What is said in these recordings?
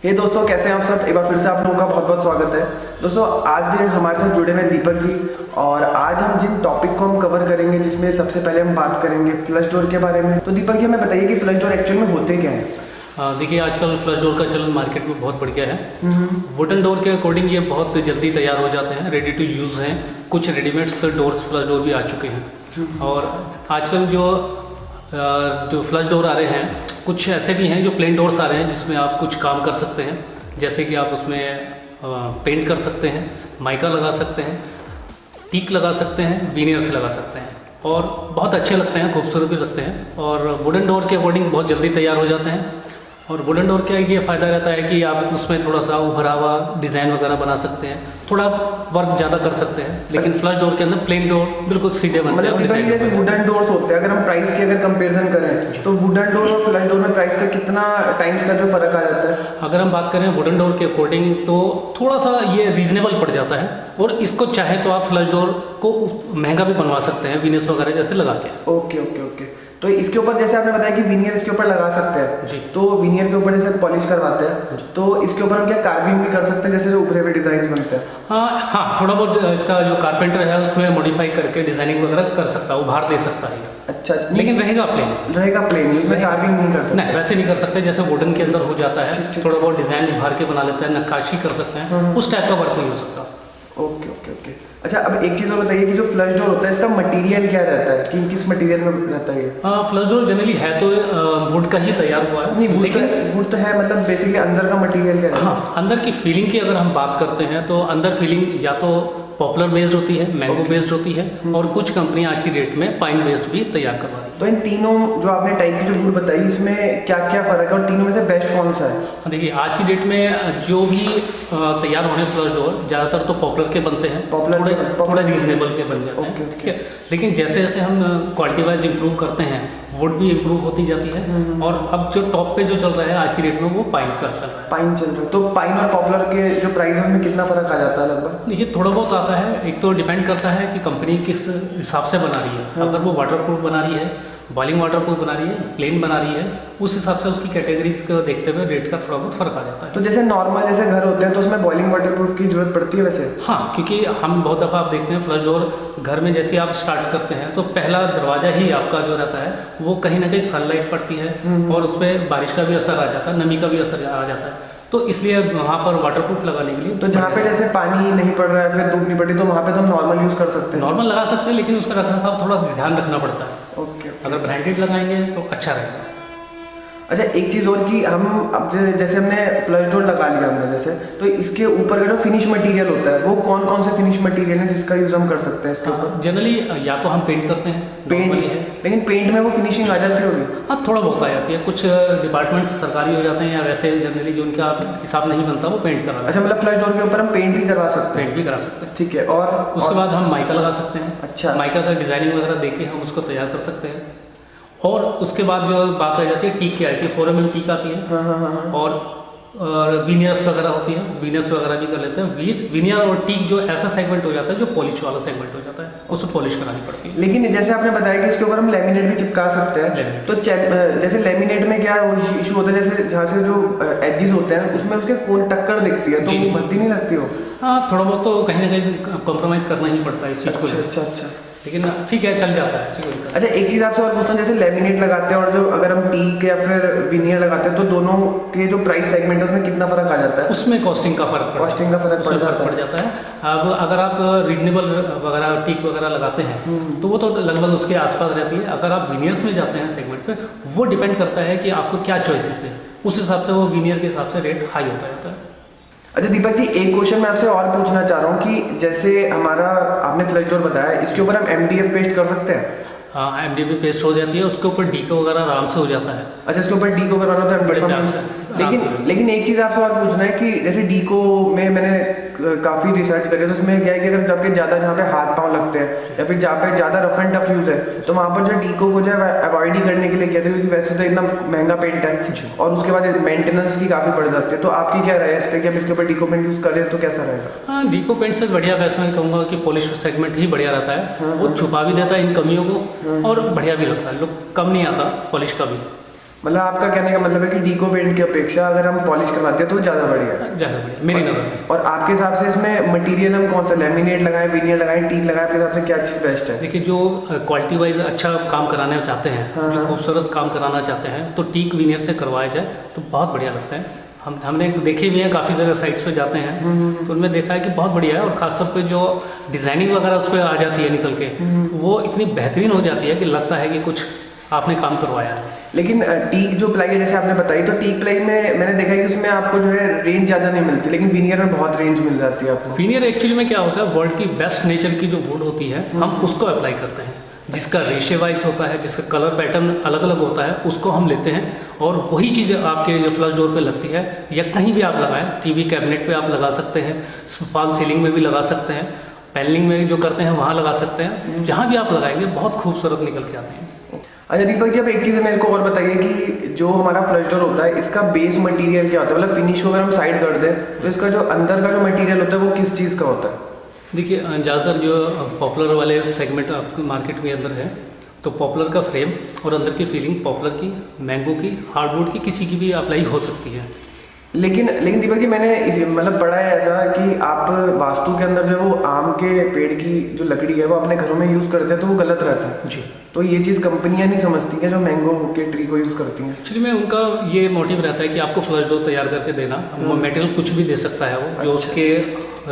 हे दोस्तों, कैसे हैं आप सब। एक बार फिर से आप लोगों का बहुत बहुत स्वागत है। दोस्तों, आज हमारे साथ जुड़े हुए दीपक जी, और आज हम जिन टॉपिक को हम कवर करेंगे, जिसमें सबसे पहले हम बात करेंगे फ्लश डोर के बारे में। तो दीपक जी, हमें बताइए कि फ्लश डोर एक्चुअल में होते क्या हैं। देखिए, आजकल फ्लश डोर का चलन मार्केट में बहुत बढ़ गया है। वुडन डोर के अकॉर्डिंग ये बहुत जल्दी तैयार हो जाते हैं, रेडी टू यूज़ हैं। कुछ रेडीमेड्स डोर्स फ्लश डोर भी आ चुके हैं। और आजकल जो फ्लश डोर आ रहे हैं, कुछ ऐसे भी हैं जो प्लेन डोर्स आ रहे हैं, जिसमें आप कुछ काम कर सकते हैं। जैसे कि आप उसमें पेंट कर सकते हैं, माइका लगा सकते हैं, टीक लगा सकते हैं, वीनियर्स लगा सकते हैं, और बहुत अच्छे लगते हैं, खूबसूरत भी लगते हैं। और वुडन डोर के अकॉर्डिंग बहुत जल्दी तैयार हो जाते हैं। और वुडन डोर का ये फ़ायदा रहता है कि आप उसमें थोड़ा सा उभरा हुआ डिज़ाइन वगैरह बना सकते हैं, थोड़ा वर्क ज़्यादा कर सकते हैं। लेकिन फ्लश डोर के अंदर प्लेन डोर बिल्कुल सीधे बनते हैं। मतलब जैसे वुडन डोर्स होते हैं, अगर हम प्राइस की अगर कंपैरिजन करें तो वुडन डोर और फ्लश डोर में प्राइस का कितना टाइम्स का जो फ़र्क आ जाता है। अगर हम बात करें वुडन डोर के अकॉर्डिंग तो थोड़ा सा ये रीजनेबल पड़ जाता है। और इसको चाहे तो आप फ्लश डोर को महंगा भी बनवा सकते हैं, विनियर्स वगैरह जैसे लगा के। Okay okay okay. तो इसके ऊपर जैसे आपने बताया कि विनियर इसके ऊपर लगा सकते हैं जी। तो विनियर के ऊपर जैसे पॉलिश करवाते हैं, तो इसके ऊपर हम क्या कार्विंग भी कर सकते हैं, जैसे जो उभरे हुए डिजाइन बनते हैं। हाँ, थोड़ा बहुत इसका जो कारपेंटर है उसमें मॉडिफाई करके डिजाइनिंग वगैरह कर सकता है, उभार दे सकता है। अच्छा, लेकिन रहेगा प्लेन, उसमें कार्विंग नहीं कर सकते। नहीं, वैसे नहीं कर सकते जैसे वुडन के अंदर हो जाता है। थोड़ा बहुत डिजाइन उभार के बना लेता है, नक्काशी कर सकते हैं, उस टाइप का वर्क नहीं हो सकता। Okay okay okay. अच्छा, अब एक चीज़ और बताइए कि जो फ्लश डोर होता है, इसका मटेरियल क्या रहता है, कि किस मटेरियल में रहता है ये। फ्लश डोर जनरली है तो वुड का ही तैयार हुआ है। नहीं, वुड तो है, मतलब बेसिकली अंदर का मटेरियल क्या है। हाँ, अंदर की फीलिंग की अगर हम बात करते हैं तो अंदर फीलिंग या तो पॉपुलर बेस्ड होती है, मैंगो बेस्ड होती है, और कुछ कंपनियां आज की डेट में पाइन बेस्ड भी तैयार करवा रही है। तो इन तीनों जो आपने टाइप की जो वुड बताई, इसमें क्या क्या फ़र्क है और तीनों में से बेस्ट कौन सा है। देखिए, आज की डेट में जो भी तैयार होने फ्लश डोर ज़्यादातर तो पॉपुलर के बनते हैं, थोड़े रीजनेबल के बन जाते हैं। ठीक है, लेकिन जैसे जैसे हम क्वालिटी वाइज इम्प्रूव करते हैं, वुड भी इम्प्रूव होती जाती है। और अब जो टॉप पे जो चल रहा है आज की डेट में, वो पाइन का चल रहा है। पाइन चल रहा है, तो पाइन और पॉपुलर के जो प्राइस में कितना फ़र्क आ जाता है लगभग। देखिए, थोड़ा बहुत आता है। एक तो डिपेंड करता है कि कंपनी किस हिसाब से बना रही है। अगर वो वाटरप्रूफ बना रही है, बॉइलिंग वाटरप्रूफ बना रही है, प्लेन बना रही है, उस हिसाब से उसकी कैटेगरीज को देखते हुए रेट का थोड़ा बहुत फर्क आ जाता है। तो जैसे नॉर्मल जैसे घर होते हैं तो उसमें बॉइलिंग वाटरप्रूफ की जरूरत पड़ती है वैसे। हाँ, क्योंकि हम बहुत दफ़ा आप देखते हैं फ्लश डोर घर में जैसे आप स्टार्ट करते हैं तो पहला दरवाजा ही आपका जो रहता है वो कहीं ना कहीं सनलाइट पड़ती है, और उस पर बारिश का भी असर आ जाता है, नमी का भी असर आ जाता है। तो इसलिए वहाँ पर वाटरप्रूफ लगाने के लिए तो जहाँ पे जैसे पानी नहीं पड़ रहा है, फिर धूप नहीं पड़ी, तो वहाँ पे तो हम नॉर्मल यूज़ कर सकते हैं। नॉर्मल लगा सकते हैं, लेकिन उसका रखरखाव थोड़ा ध्यान रखना पड़ता है। ओके। अगर ब्रांडेड लगाएंगे तो अच्छा रहेगा। अच्छा, एक चीज़ और कि हम अब जैसे हमने फ्लश डोर लगा लिया हमने जैसे, तो इसके ऊपर का जो फिनिश मटेरियल होता है वो कौन कौन से फिनिश मटेरियल है जिसका यूज़ हम कर सकते हैं इसके ऊपर। जनरली या तो हम पेंट करते हैं, पेंट है, लेकिन पेंट में वो फिनिशिंग आ जाती होगी। हाँ, थोड़ा बहुत आ जाती है। कुछ डिपार्टमेंट्स सरकारी हो जाते हैं, या वैसे जनरली जो उनका हिसाब नहीं बनता वो पेंट करा। अच्छा, मतलब फ्लश डोर के ऊपर हम पेंट भी करवा सकते हैं। पेंट भी करा सकते हैं, ठीक है। और उसके बाद हम माइका लगा सकते हैं। अच्छा, माइका का डिजाइनिंग वगैरह देके हम उसको तैयार कर सकते हैं। और उसके बाद जो बात आ जाती है टीक की आती है, 4 mm टीक आती है। हाँ। और विनियर्स वगैरह होती है, विनियर्स वगैरह भी कर लेते हैं। विनियर और टीक जो ऐसा सेगमेंट हो जाता है जो पॉलिश वाला सेगमेंट हो जाता है, उसको पॉलिश करानी पड़ती है। लेकिन जैसे आपने बताया कि इसके ऊपर हम लेमिनेट भी चिपका सकते हैं, तो जैसे लेमिनेट में क्या इशू होता है, जैसे जहाँ से जो एजेस होते हैं उसमें उसके कोन टक्कर दिखती है, तो भद्दी नहीं लगती हो। हाँ, थोड़ा बहुत तो कहीं ना कहीं कॉम्प्रोमाइज़ करना ही पड़ता है इस चीज़ को। अच्छा। लेकिन ठीक है, चल जाता है। अच्छा, एक चीज़ आपसे और पूछता हूँ, जैसे लेमिनेट लगाते हैं और जो अगर हम टीक या फिर विनियर लगाते हैं, तो दोनों के जो प्राइस सेगमेंट है उसमें कितना फ़र्क आ जाता है। उसमें कॉस्टिंग का फ़र्क पड़ जाता है। अब अगर आप रीजनेबल वगैरह टीक वगैरह लगाते हैं तो वो तो लगभग उसके आसपास रहती है। अगर आप विनियर्स में जाते हैं सेगमेंट पे, वो डिपेंड करता है कि आपको क्या चॉइसेस है, उस हिसाब से वो विनियर के हिसाब से रेट हाई होता जाता है। अच्छा दीपक जी, एक क्वेश्चन मैं आपसे और पूछना चाह रहा हूँ कि जैसे हमारा आपने फ्लश डोर बताया, इसके ऊपर हम MDF पेस्ट कर सकते हैं। हाँ, MDF पेस्ट हो जाती है, उसके ऊपर डीको वगैरह आराम से हो जाता है। अच्छा, इसके ऊपर डीको करवाना होता है। लेकिन एक चीज़ आपसे और पूछना है कि जैसे डीको में मैंने काफ़ी रिसर्च करी, तो उसमें क्या है कि अगर जबकि ज़्यादा जहाँ पे हाथ पाँव लगते हैं या फिर जहाँ पे ज़्यादा रफ एंड टफ यूज़ है, तो वहाँ पर जो डीको को जो है अवॉइड ही करने के लिए कहते हैं, क्योंकि वैसे तो इतना महंगा पेंट है और उसके बाद मेंटेनेंस की काफ़ी बढ़ जाती है। तो आपकी क्या राय है इस पर कि हम इसके ऊपर डीको पेंट यूज़ करें तो कैसा रहेगा। हाँ, डीको पेंट से बढ़िया वैसे मैं कहूँगा कि पॉलिश सेगमेंट ही बढ़िया रहता है। वो छुपा भी देता है इन कमियों को और बढ़िया भी लगता है, लुक कम नहीं आता पॉलिश का भी। मतलब आपका कहने का मतलब है कि डीको पेंट की अपेक्षा अगर हम पॉलिश करवाते हैं तो ज़्यादा बढ़िया है। ज़्यादा बढ़िया मेरी नज़र में। और आपके हिसाब से इसमें मटेरियल हम कौन सा, लेमिनेट लगाएं, विनियर लगाएं, टीक लगाएं, आपके हिसाब से क्या चीज़ बेस्ट है? देखिए, जो क्वालिटी वाइज अच्छा काम कराना चाहते हैं, हाँ, जो हाँ। खूबसूरत काम कराना चाहते हैं, तो टीक विनियर से करवाया जाए तो बहुत बढ़िया लगता है। हमने देखे भी हैं, काफ़ी जगह साइट्स पे जाते हैं तो उनमें देखा है कि बहुत बढ़िया है। और ख़ासतौर पे जो डिज़ाइनिंग वगैरह उस पर आ जाती है निकल के, वो इतनी बेहतरीन हो जाती है कि लगता है कि कुछ आपने काम करवाया है। लेकिन टीक जो प्लाई है जैसे आपने बताई, तो टीक प्लाई में मैंने देखा है कि उसमें आपको जो है रेंज ज़्यादा नहीं मिलती, लेकिन विनियर में बहुत रेंज मिल जाती है आपको। विनियर एक्चुअली में क्या होता है, वर्ल्ड की बेस्ट नेचर की जो वुड होती है हम उसको अप्लाई करते हैं, जिसका रेशे वाइज होता है, जिसका कलर पैटर्न अलग अलग होता है, उसको हम लेते हैं और वही चीज़ आपके जो फ्लश डोर पे लगती है या कहीं भी आप लगाएं, टीवी कैबिनेट पे आप लगा सकते हैं, फॉल सीलिंग में भी लगा सकते हैं, पैनलिंग में जो करते हैं वहाँ लगा सकते हैं, जहाँ भी आप लगाएंगे बहुत खूबसूरत निकल के आते हैं। अच्छा दीपक जी, अब एक चीज़ मेरे को और बताइए कि जो हमारा फ्लश डोर होता है इसका बेस मटेरियल क्या होता है? मतलब फिनिश को अगर हम साइड कर दें तो इसका जो अंदर का जो मटेरियल होता है वो किस चीज़ का होता है? देखिए, ज़्यादातर जो पॉपुलर वाले सेगमेंट आपको मार्केट में अंदर है, तो पॉपुलर का फ्रेम और अंदर की फीलिंग पॉपुलर की, मैंगो की, हार्डवुड की, किसी की भी अप्लाई हो सकती है। लेकिन दीपक जी, मैंने मतलब पढ़ा है ऐसा कि आप वास्तु के अंदर जो वो आम के पेड़ की जो लकड़ी है वो अपने घरों में यूज़ करते हैं तो वो गलत रहता है जी। तो ये चीज़ कंपनियां नहीं समझती हैं जो मैंगो के ट्री को यूज़ करती हैं। एक्चुअली में उनका ये मोटिव रहता है कि आपको फ्लश डोर तैयार करके देना, वो मटेरियल कुछ भी दे सकता है वो, जो उसके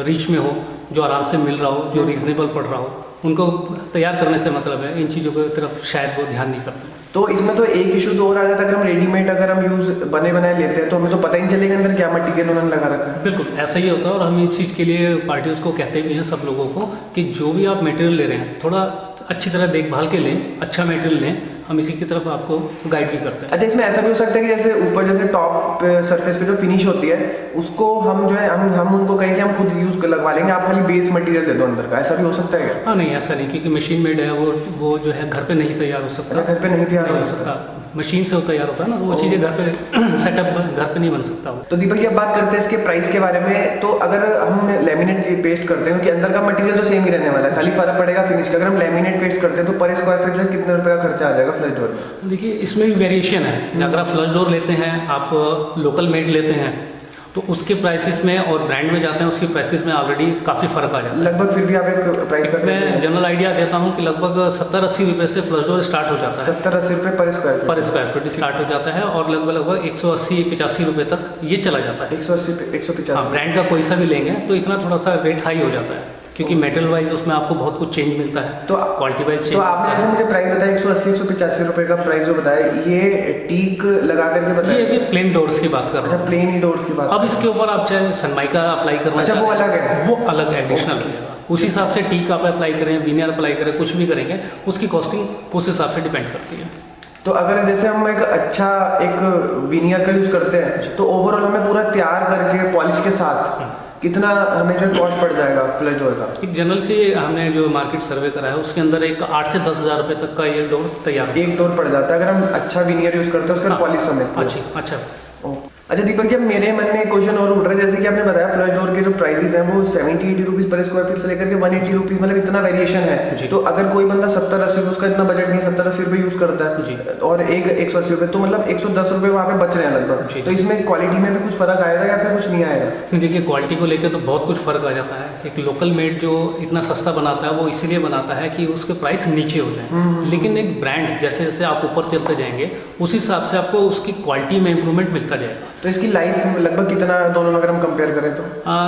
रीच में हो, जो आराम से मिल रहा हो, जो रीजनेबल पड़ रहा हो, उनको तैयार करने से मतलब है। इन चीज़ों की तरफ शायद वो ध्यान नहीं करते। तो इसमें तो एक इशू तो और आ जाता है, अगर हम रेडीमेड अगर हम यूज़ बने बनाए लेते हैं तो हमें तो पता ही नहीं चलेगा अंदर क्या मटेरियल उन्होंने लगा रखा है। बिल्कुल ऐसा ही होता है और हम इस चीज़ के लिए पार्टियों को कहते भी हैं सब लोगों को कि जो भी आप मटेरियल ले रहे हैं थोड़ा अच्छी तरह देखभाल के लें, अच्छा मटेरियल लें। हम इसी की तरफ आपको गाइड भी करते हैं। अच्छा, इसमें ऐसा भी हो सकता है कि जैसे ऊपर जैसे टॉप सरफेस पे जो फिनिश होती है उसको हम जो है हम उनको कहेंगे हम खुद यूज़ लगवा लेंगे, आप खाली बेस मटेरियल दे दो अंदर का, ऐसा भी हो सकता है क्या? हाँ नहीं, ऐसा नहीं, क्योंकि मशीन मेड है वो जो है घर पे नहीं तैयार हो सकता। अच्छा, घर पे नहीं तैयार हो सकता, मशीन से वो तैयार होता है ना, तो वो चीज़ें घर पे सेटअप घर पे नहीं बन सकता वो। तो दीपक जी, अब बात करते हैं इसके प्राइस के बारे में। तो अगर हम लेमिनेट पेस्ट करते हैं, क्योंकि अंदर का मटेरियल तो सेम ही रहने वाला है, खाली फर्क पड़ेगा फिनिश का, अगर हम लेमिनेट पेस्ट करते हैं तो पर स्क्वायर फीट जो है कितने रुपये का खर्चा आ जाएगा फ्लश डोर में? देखिए, इसमें भी वेरिएशन है। अगर आप फ्लश डोर लेते हैं, आप लोकल मेड लेते हैं, तो उसके प्राइसेस में और ब्रांड में जाते हैं उसके प्राइसेस में ऑलरेडी काफ़ी फ़र्क आ जाता है। लगभग फिर भी आप एक प्राइस का मैं जनरल आइडिया देता हूँ कि लगभग 70-80 रुपये से फ्लश डोर स्टार्ट हो जाता है। 70-80 रुपये पर स्क्वायर फीट स्टार्ट हो जाता है और लगभग 180-85 रुपये तक ये चला जाता है। 180-150। हाँ, ब्रांड का कोई सा भी लेंगे तो इतना थोड़ा सा रेट हाई हो जाता है, क्योंकि मेटल वाइज उसमें आपको बहुत कुछ चेंज मिलता है, तो क्वालिटी वाइज चेंज। तो आपने जैसे मुझे प्राइस बताया 180-185 रुपये का प्राइस जो बताया, ये टीक लगा करके बताया? ये भी प्लेन डोर्स की बात कर रहा हूँ। अच्छा, प्लेन ही डोर्स की बात। अब इसके ऊपर आप चाहे सनमाइका अप्लाई करना, अच्छा वो अलग है, वो अलग एडिशनल है। उस हिसाब से टीक आप अप्लाई करें, विनियर अप्लाई करें, कुछ भी करेंगे उसकी कॉस्टिंग उस हिसाब से डिपेंड करती है। तो अगर जैसे हम एक अच्छा एक विनियर का यूज़ करते हैं तो ओवरऑल हमें पूरा तैयार करके पॉलिश के साथ कितना हमें जो कॉस्ट पड़ जाएगा फ्लश डोर का? एक जनरल से हमने जो मार्केट सर्वे करा है उसके अंदर एक 8 से 10 हज़ार रुपये तक का ये डोर तैयार एक डोर पड़ जाता है अगर हम अच्छा विनियर यूज़ करते हैं उसका पॉलिश समेत। अच्छा। अच्छा दीपक जी, अब मेरे मन में एक क्वेश्चन और उठ रहा है, जैसे कि आपने बताया फ्लश डोर के जो प्राइसेस हैं वो 70-80 रुपीज़ पर स्क्वायर फीट से लेकर के 180 रुपीज़, मतलब इतना वेरिएशन है। तो अगर कोई बंदा 70-80 रुपये, उसका इतना बजट नहीं है, 70-80 रुपये यूज़ करता है और एक 180 रुपये, तो मतलब 110 रुपये वहाँ पे बच रहे हैं लगभग। तो इसमें क्वालिटी में भी कुछ फ़र्क आएगा या फिर कुछ नहीं आएगा? देखिए, क्वालिटी को लेकर तो बहुत कुछ फ़र्क आ जाता है। एक लोकल मेड जो इतना सस्ता बनाता है वो इसलिए बनाता है कि उसके प्राइस नीचे हो जाए, लेकिन एक ब्रांड जैसे जैसे आप ऊपर चलते जाएंगे उस हिसाब से आपको उसकी क्वालिटी में इंप्रूवमेंट मिलता जाएगा। तो इसकी लाइफ लगभग कितना दोनों में अगर हम कंपेयर करें तो?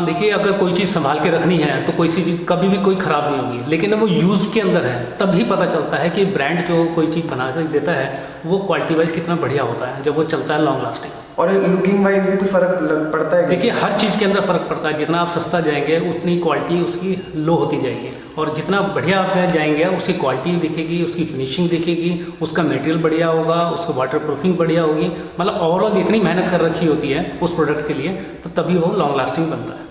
देखिए, अगर कोई चीज़ संभाल के रखनी है तो कोई चीज़ कभी भी कोई ख़राब नहीं होगी, लेकिन जब वो यूज़ के अंदर है तभी पता चलता है कि ब्रांड जो कोई चीज़ बना कर देता है वो क्वालिटी वाइज कितना बढ़िया होता है जब वो चलता है लॉन्ग लास्टिंग। और लुकिंग वाइज भी कुछ फ़र्क पड़ता है? देखिए, हर चीज़ के अंदर फ़र्क पड़ता है। जितना आप सस्ता जाएंगे उतनी क्वालिटी उसकी लो होती जाएगी, और जितना बढ़िया आप जाएंगे उसकी क्वालिटी दिखेगी, उसकी फिनिशिंग दिखेगी, उसका मटेरियल बढ़िया होगा, उसको वाटर प्रूफिंग बढ़िया होगी। मतलब ओवरऑल इतनी मेहनत कर रखी होती है उस प्रोडक्ट के लिए, तो तभी वो लॉन्ग लास्टिंग बनता है।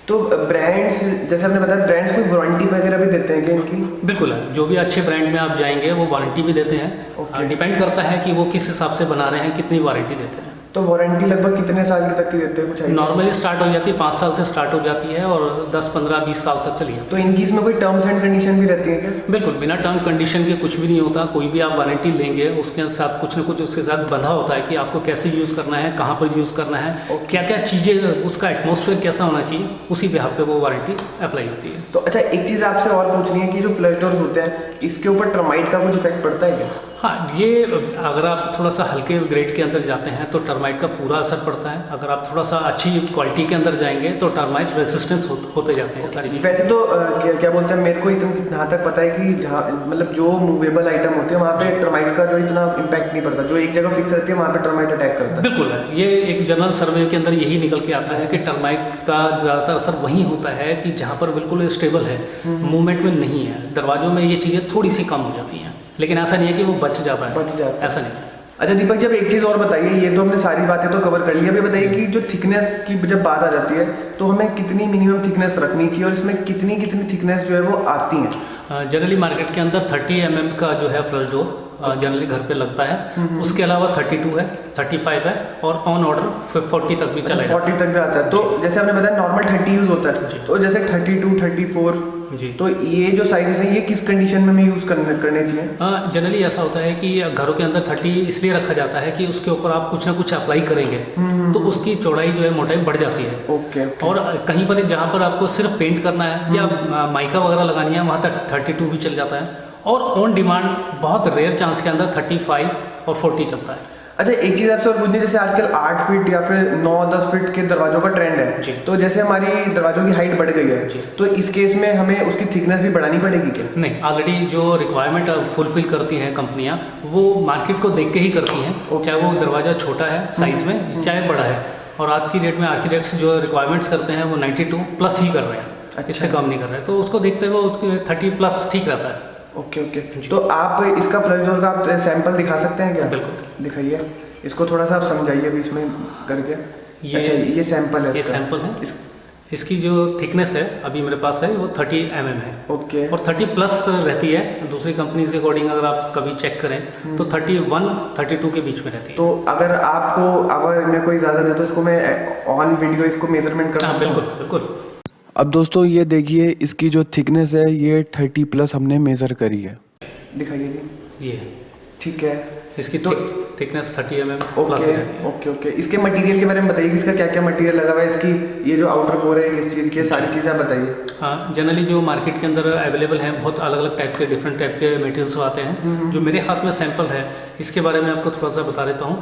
तो ब्रांड्स, जैसे आपने बताया, ब्रांड्स कोई वारंटी वगैरह भी देते हैं क्या इनकी? बिल्कुल है, जो भी अच्छे ब्रांड में आप जाएंगे वो वारंटी भी देते हैं। डिपेंड करता है कि वो किस हिसाब से बना रहे हैं, कितनी वारंटी देते हैं। तो वारंटी लगभग कितने साल की तक की देते हैं कुछ idea? नॉर्मली स्टार्ट हो जाती है 5 साल से स्टार्ट हो जाती है और 10, 15, 20 साल तक चली जाती तो इनकी इसमें कोई टर्म्स एंड कंडीशन भी रहती है क्या? है। बिल्कुल बिना टर्म कंडीशन के कुछ भी नहीं होता। कोई भी आप वारंटी लेंगे उसके साथ कुछ ना कुछ उसके साथ बंधा होता है कि आपको कैसे यूज़ करना है, कहाँ पर यूज़ करना है, क्या क्या चीज़ें, उसका एटमॉस्फेयर कैसा होना चाहिए, उसी बेहाफ पे वो वारंटी अप्लाई होती है। तो अच्छा, एक चीज़ आपसे और पूछनी है कि जो फ्लश डोर्स होते हैं इसके ऊपर टर्माइट का कुछ इफेक्ट पड़ता है क्या? हाँ, ये अगर आप थोड़ा सा हल्के ग्रेड के अंदर जाते हैं तो टर्माइट का पूरा असर पड़ता है। अगर आप थोड़ा सा अच्छी क्वालिटी के अंदर जाएंगे तो टर्माइट रेजिस्टेंस होते जाते हैं सारी चीज़ें। वैसे तो क्या बोलते हैं, मेरे को इतना जहाँ तक पता है कि जहाँ मतलब जो मूवेबल आइटम होते हैं वहाँ पे टर्माइट का जो इतना इम्पैक्ट नहीं पड़ता, जो एक जगह फिक्स रहती है वहाँ पे टर्माइट अटैक करता है। बिल्कुल है, ये एक जनरल सर्वे के अंदर यही निकल के आता है कि टर्माइट का ज़्यादातर असर वहीं होता है कि जहाँ पर बिल्कुल स्टेबल है, मूवमेंट में नहीं है। दरवाजों में ये चीज़ें थोड़ी सी कम हो जाती हैं, लेकिन ऐसा नहीं है कि वो बच जाता है, ऐसा नहीं। अच्छा दीपक, जब एक चीज़ और बताइए, ये तो हमने सारी बातें तो कवर कर ली, अभी बताइए कि जो थिकनेस की जब बात आ जाती है तो हमें कितनी मिनिमम थिकनेस रखनी चाहिए और इसमें कितनी कितनी थिकनेस जो है वो आती है? जनरली मार्केट के अंदर 30 mm का जो है फ्लश डोर जनरली घर पे लगता है। उसके अलावा 32 है, 35 है और ऑन ऑर्डर 40 तक भी चलेगा। 40 तक भी आता है। तो जैसे आपने बताया नॉर्मल 30 यूज़ होता है, तो जैसे 32, 34 जी, तो ये जो साइजेस हैं ये किस कंडीशन में हमें यूज़ करने चाहिए? जनरली ऐसा होता है कि घरों के अंदर 30 इसलिए रखा जाता है कि उसके ऊपर आप कुछ ना कुछ अप्लाई करेंगे तो उसकी चौड़ाई जो है मोटाई बढ़ जाती है। ओके। और कहीं पर जहाँ पर आपको सिर्फ पेंट करना है या माइका वगैरह लगानी है वहाँ तक 32 भी चल जाता है। और ऑन डिमांड बहुत रेयर चांस के अंदर 35 और 40 चलता है। अच्छा, एक चीज़ आपसे और पूछनी, जैसे आजकल 8 फीट या फिर 9-10 फीट के दरवाजों का ट्रेंड है जी। तो जैसे हमारी दरवाजों की हाइट बढ़ गई है जी। तो इस केस में हमें उसकी थिकनेस भी बढ़ानी पड़ेगी क्या? नहीं, ऑलरेडी जो रिक्वायरमेंट फुलफिल करती हैं कंपनियां वो मार्केट को देख के ही करती हैं, चाहे वो दरवाज़ा छोटा है साइज़ में चाहे बड़ा है। और आज की डेट में आर्किटेक्ट्स जो रिक्वायरमेंट्स करते हैं वो 92+ ही कर रहे हैं। अच्छा। इससे कम नहीं कर रहे हैं, तो उसको देखते हुए उसकी 30+ ठीक रहता है। ओके। तो आप इसका फ्लश डोर का आप सैंपल दिखा सकते हैं क्या? बिल्कुल दिखाइए, इसको थोड़ा सा आप समझाइए भी इसमें करके। अच्छा, ये सैंपल है, ये सैंपल है। इसकी जो थिकनेस है अभी मेरे पास है वो 30 mm है। ओके। और 30+ रहती है दूसरी कंपनी के अकॉर्डिंग। अगर आप कभी चेक करें तो 31, 32 के बीच में रहती है। तो अगर मेरे को इजाज़त है तो इसको मैं ऑन वीडियो इसको मेजरमेंट कर सकता हूं? बिल्कुल। अब दोस्तों ये देखिए, इसकी जो थिकनेस है ये 30+ हमने मेज़र करी है। दिखाइए जी। ये ठीक है, इसकी तो थिकनेस 30 mm प्लस ओके रहती है। ओके। इसके मटेरियल के बारे में बताइए कि इसका क्या क्या मटेरियल लगा हुआ है, इसकी ये जो आउटर कोर है किस चीज़ की है, सारी चीज़ें आप बताइए। हाँ, जनरली जो मार्केट के अंदर अवेलेबल हैं बहुत अलग अलग टाइप के डिफरेंट टाइप के मटेरियल्स आते हैं। जो मेरे हाथ में सैंपल है इसके बारे में आपको थोड़ा सा बता देता हूँ।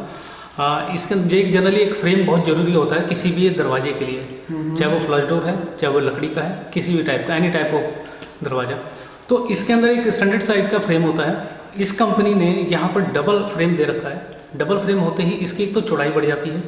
इसके एक जनरली एक फ्रेम बहुत ज़रूरी होता है किसी भी दरवाजे के लिए, चाहे वो फ्लश डोर है चाहे वो लकड़ी का है, किसी भी टाइप का, एनी टाइप ऑफ दरवाज़ा। तो इसके अंदर एक स्टैंडर्ड साइज़ का फ्रेम होता है। इस कंपनी ने यहाँ पर डबल फ्रेम दे रखा है। डबल फ्रेम होते ही इसकी एक तो चौड़ाई बढ़ जाती है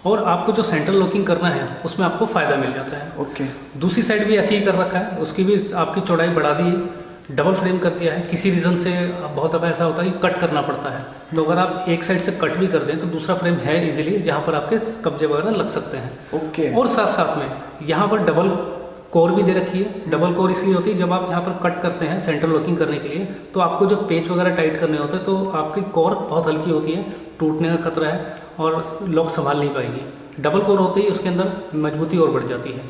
और आपको जो सेंट्रल लॉकिंग करना है उसमें आपको फ़ायदा मिल जाता है। ओके। दूसरी साइड भी ऐसे ही कर रखा है, उसकी भी आपकी चौड़ाई बढ़ा दी है, डबल फ्रेम कर दिया है। किसी रीज़न से बहुत दफ़ा ऐसा होता है कि कट करना पड़ता है, तो अगर आप एक साइड से कट भी कर दें तो दूसरा फ्रेम है इजीली जहाँ पर आपके कब्जे वगैरह लग सकते हैं। ओके। और साथ साथ में यहाँ पर डबल कोर भी दे रखी है। डबल कोर इसलिए होती है जब आप यहाँ पर कट करते हैं सेंट्रल लॉकिंग करने के लिए तो आपको जब पेच वगैरह टाइट करने होते हैं तो आपकी कोर बहुत हल्की होती है, टूटने का खतरा है और लॉक संभाल नहीं पाएगी। डबल कोर होते ही उसके अंदर मजबूती और बढ़ जाती है।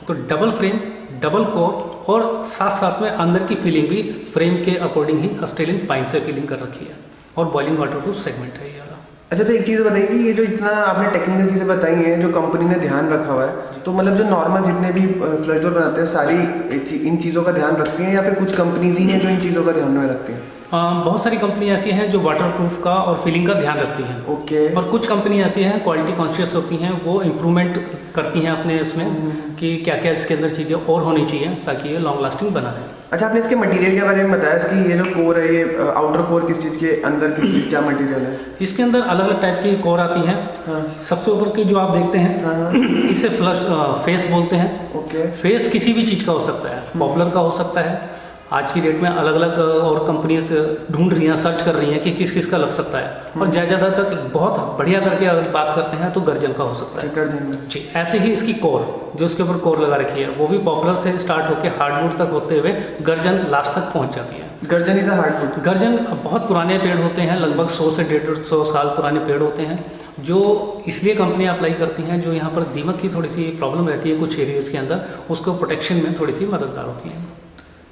तो डबल फ्रेम, डबल कोर और साथ साथ में अंदर की फीलिंग भी फ्रेम के अकॉर्डिंग ही ऑस्ट्रेलियन पाइन से फीलिंग कर रखी है और बॉइलिंग वाटर प्रूफ सेगमेंट है ये वाला। अच्छा, तो एक चीज़ बताइए कि ये जो इतना आपने टेक्निकल चीज़ें बताई हैं जो कंपनी ने ध्यान रखा हुआ है, तो मतलब जो नॉर्मल जितने भी फ्लश डोर बनाते हैं सारी इन चीज़ों का ध्यान रखती हैं या फिर कुछ कंपनीज ही हैं जो इन चीज़ों का ध्यान में रखती हैं? बहुत सारी कंपनी ऐसी हैं जो वाटर प्रूफ का और फीलिंग का ध्यान रखती हैं। ओके। और कुछ कंपनी ऐसी हैं क्वालिटी कॉन्शियस होती हैं, वो इम्प्रूवमेंट करती हैं अपने इसमें कि क्या क्या इसके अंदर चीज़ें और होनी चाहिए ताकि ये लॉन्ग लास्टिंग बना रहे। अच्छा, आपने इसके मटेरियल के बारे में बताया, इसकी ये जो कोर है, ये आउटर कोर किस चीज़ के अंदर क्या मटेरियल है? इसके अंदर अलग अलग टाइप की कोर आती हैं। हाँ। सबसे ऊपर की जो आप देखते हैं इसे फेस बोलते हैं। ओके। फेस किसी भी चीज़ का हो सकता है, पॉपुलर का हो सकता है। आज की डेट में अलग अलग और कंपनीज ढूंढ रही हैं, सर्च कर रही हैं कि किस किस का लग सकता है। और ज़्यादातर बहुत बढ़िया करके अगर बात करते हैं तो गर्जन का हो सकता है। गर्जन जी, ऐसे ही इसकी कोर जो इसके ऊपर कोर लगा रखी है वो भी पॉपुलर से स्टार्ट होकर हार्डवुड तक होते हुए गर्जन लास्ट तक पहुंच जाती है। गर्जन इज अ हार्डवुड। गर्जन बहुत पुराने पेड़ होते हैं, लगभग 100 से 150 साल पुराने पेड़ होते हैं जो इसलिए कंपनियां अप्लाई करती हैं जो यहाँ पर दीमक की थोड़ी सी प्रॉब्लम रहती है कुछ एरियाज़ के अंदर, उसको प्रोटेक्शन में थोड़ी सी मददगार होती है।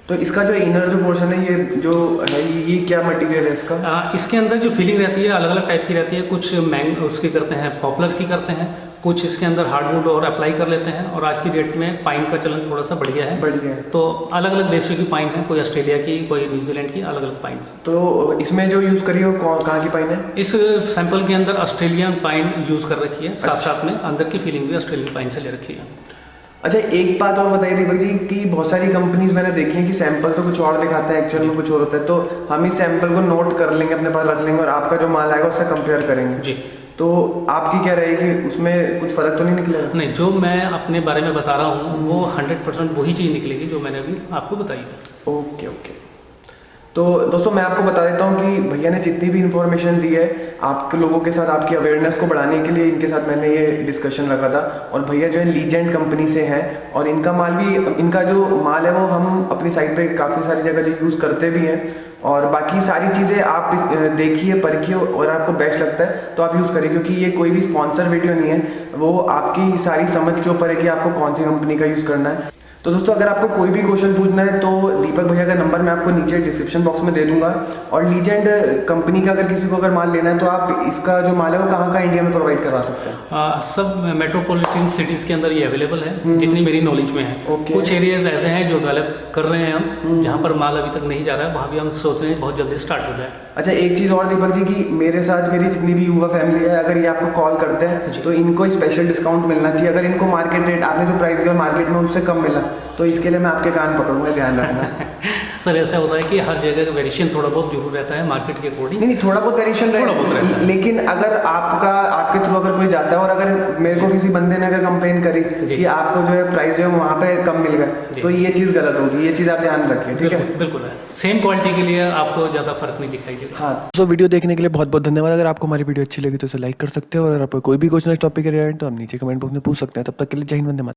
तो इसका जो इनर जो पोर्शन है ये जो है ये क्या मटेरियल है इसका? इसके अंदर जो फिलिंग रहती है अलग अलग टाइप की रहती है, कुछ उसकी करते हैं पॉपुलर की करते हैं, कुछ इसके अंदर हार्डवुड और अप्लाई कर लेते हैं, और आज की डेट में पाइन का चलन थोड़ा सा बढ़ गया है। तो अलग अलग देशों की पाइन है, कोई ऑस्ट्रेलिया की, कोई न्यूजीलैंड की, अलग अलग पाइन। तो इसमें जो यूज़ करी हो कहाँ की पाइन है? इस सैंपल के अंदर ऑस्ट्रेलियन पाइन यूज़ कर रखी है, साथ साथ में अंदर की फीलिंग भी ऑस्ट्रेलियन पाइन से ले रखी है। अच्छा, एक बात और बताइए दीपक जी कि बहुत सारी कंपनीज मैंने देखी है कि सैंपल तो कुछ और दिखाता है, एक्चुअल में कुछ और होता है। तो हम इस सैंपल को नोट कर लेंगे, अपने पास रख लेंगे और आपका जो माल आएगा उससे कंपेयर करेंगे जी। तो आपकी क्या रहेगी, उसमें कुछ फ़र्क तो नहीं निकलेगा? नहीं, जो मैं अपने बारे में बता रहा हूँ वो 100% वही चीज़ निकलेगी जो मैंने अभी आपको बताई है। Okay okay. तो दोस्तों मैं आपको बता देता हूँ कि भैया ने जितनी भी इन्फॉर्मेशन दी है आपके लोगों के साथ, आपकी अवेयरनेस को बढ़ाने के लिए इनके साथ मैंने ये डिस्कशन रखा था। और भैया जो है लीजेंड कंपनी से हैं और इनका माल भी, इनका जो माल है वो हम अपनी साइट पे काफ़ी सारी जगह जो यूज़ करते भी हैं। और बाकी सारी चीज़ें आप देखिए, परखिए और आपको बेस्ट लगता है तो आप यूज़ करिए, क्योंकि ये कोई भी स्पॉन्सर वीडियो नहीं है, वो आपकी सारी समझ के ऊपर है कि आपको कौन सी कंपनी का यूज़ करना है। तो दोस्तों अगर आपको कोई भी क्वेश्चन पूछना है तो दीपक भैया का नंबर मैं आपको नीचे डिस्क्रिप्शन बॉक्स में दे दूंगा। और लीजेंड कंपनी का अगर किसी को अगर माल लेना है तो आप इसका जो माल है वो कहाँ इंडिया में प्रोवाइड करवा सकते हैं? सब मेट्रोपॉलिटन सिटीज़ के अंदर ये अवेलेबल है, जितनी मेरी नॉलेज में है। कुछ एरियाज ऐसे हैं जो डेवलप कर रहे हैं हम, जहाँ पर माल अभी तक नहीं जा रहा है, वहाँ भी हम सोच रहे हैं बहुत जल्दी स्टार्ट हो जाए। अच्छा, एक चीज़ और दीपक जी कि मेरे साथ मेरी जितनी भी युवा फैमिली है, अगर ये आपको कॉल करते हैं तो इनको स्पेशल डिस्काउंट मिलना चाहिए। अगर इनको मार्केट रेट आपने जो प्राइस दिया मार्केट में उससे कम मिला तो इसके लिए मैं आपके कान पकड़ूंगा, ध्यान रखना। सर ऐसा होता है कि हर जगह का वेरिएशन थोड़ा बहुत जरूर रहता है मार्केट के अकॉर्डिंग। नहीं, थोड़ा बहुत वेरिएशन थोड़ा बहुत रहता है। लेकिन अगर आपके थ्रू अगर कोई जाता है और अगर मेरे को किसी बंदे ने अगर कंप्लेन करी कि आपको जो है प्राइस जो है वहाँ पे कम मिल गया तो ये चीज़ गलत होगी, ये चीज़ आप ध्यान रखिए, ठीक है? बिल्कुल है, सेम क्वालिटी के लिए आपको ज़्यादा फर्क नहीं दिखाई देगा। हाँ, तो वीडियो देखने के लिए बहुत बहुत धन्यवाद। अगर आपको हमारी वीडियो अच्छी लगी तो इसे लाइक कर सकते हो और अगर आपको कोई भी क्वेश्चन इस टॉपिक के रिलेटेड तो आप नीचे कमेंट बॉक्स में पूछ सकते हैं। तब तक के लिए जय हिंद, वंदे मातरम।